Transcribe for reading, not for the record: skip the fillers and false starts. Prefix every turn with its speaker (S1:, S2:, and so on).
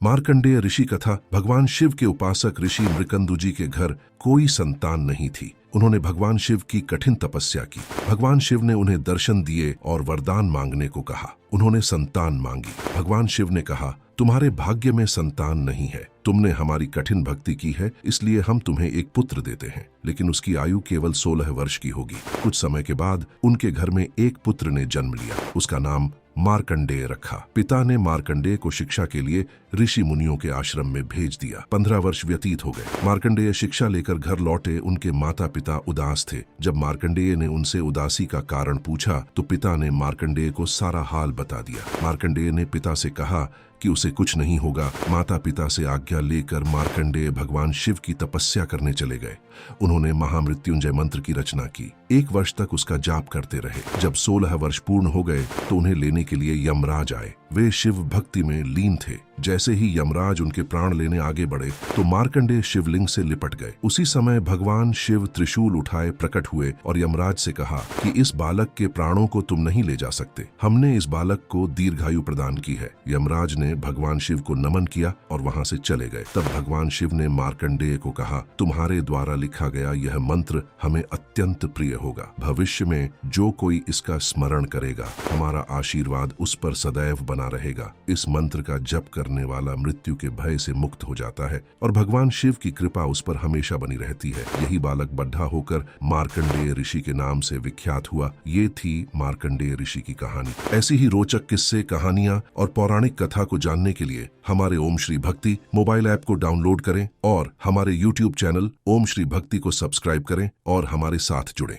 S1: मार्कंडेय ऋषि कथा। भगवान शिव के उपासक ऋषि मृकंदुजी के घर कोई संतान नहीं थी। उन्होंने भगवान शिव की कठिन तपस्या की। भगवान शिव ने उन्हें दर्शन दिए और वरदान मांगने को कहा। उन्होंने संतान मांगी। भगवान शिव ने कहा, तुम्हारे भाग्य में संतान नहीं है। तुमने हमारी कठिन भक्ति की है, इसलिए हम तुम्हें एक पुत्र देते हैं, लेकिन उसकी आयु केवल 16 वर्ष की होगी। कुछ समय के बाद उनके घर में एक पुत्र ने जन्म लिया। उसका नाम मार्कंडेय रखा। पिता ने मार्कंडेय को शिक्षा के लिए ऋषि मुनियों के आश्रम में भेज दिया। 15 वर्ष व्यतीत हो गए। मार्कंडेय शिक्षा लेकर घर लौटे। उनके माता पिता उदास थे। जब मार्कंडेय ने उनसे उदासी का कारण पूछा तो पिता ने मार्कंडेय को सारा हाल बता दिया। मार्कंडेय ने पिता से कहा कि उसे कुछ नहीं होगा। माता पिता से आज्ञा लेकर मार्कंडेय भगवान शिव की तपस्या करने चले गए। उन्होंने महामृत्युंजय मंत्र की रचना की। 1 वर्ष तक उसका जाप करते रहे। जब 16 वर्ष पूर्ण हो गए तो उन्हें लेने के लिए यमराज आए। वे शिव भक्ति में लीन थे। जैसे ही यमराज उनके प्राण लेने आगे बढ़े तो मार्कंडेय शिवलिंग से लिपट गए। उसी समय भगवान शिव त्रिशूल उठाए प्रकट हुए और यमराज से कहा कि इस बालक के प्राणों को तुम नहीं ले जा सकते। हमने इस बालक को दीर्घायु प्रदान की है। यमराज ने भगवान शिव को नमन किया और वहां से चले गए। तब भगवान शिव ने मार्कंडेय को कहा, तुम्हारे द्वारा लिखा गया यह मंत्र हमें अत्यंत प्रिय होगा। भविष्य में जो कोई इसका स्मरण करेगा, हमारा आशीर्वाद उस पर सदैव बना रहेगा। इस मंत्र का जप करने वाला मृत्यु के भय से मुक्त हो जाता है और भगवान शिव की कृपा उस पर हमेशा बनी रहती है। यही बालक बड्ढा होकर मार्कंडेय ऋषि के नाम से विख्यात हुआ। ये थी मार्कंडेय ऋषि की कहानी। ऐसी ही रोचक किस्से, कहानियां और पौराणिक कथा को जानने के लिए हमारे ओम श्री भक्ति मोबाइल ऐप को डाउनलोड करें और हमारे YouTube चैनल ओम श्री भक्ति को सब्सक्राइब करें और हमारे साथ जुड़ें।